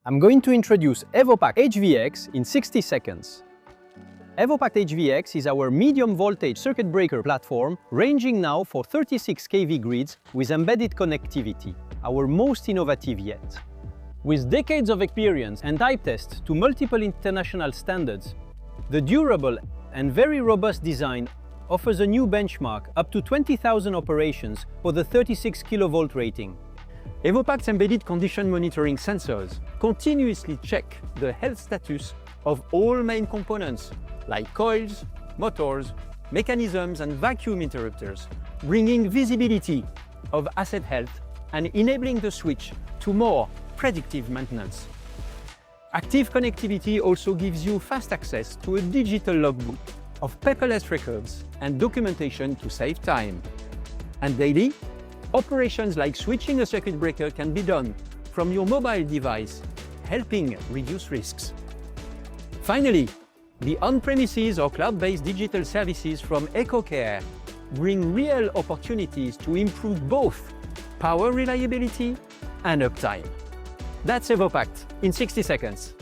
I'm going to introduce EvoPacT HVX in 60 seconds. EvoPacT HVX is our medium voltage circuit breaker platform, ranging now for 36 kV grids with embedded connectivity, our most innovative yet. With decades of experience and type tests to multiple international standards, the durable and very robust design offers a new benchmark up to 20,000 operations for the 36 kV rating. EvoPacT's embedded condition monitoring sensors continuously check the health status of all main components like coils, motors, mechanisms and vacuum interrupters, bringing visibility of asset health and enabling the switch to more predictive maintenance. Active connectivity also gives you fast access to a digital logbook of paperless records and documentation to save time. And daily, operations like switching a circuit breaker can be done from your mobile device, helping reduce risks. Finally, the on-premises or cloud-based digital services from EcoCare bring real opportunities to improve both power reliability and uptime. That's EvoPacT in 60 seconds.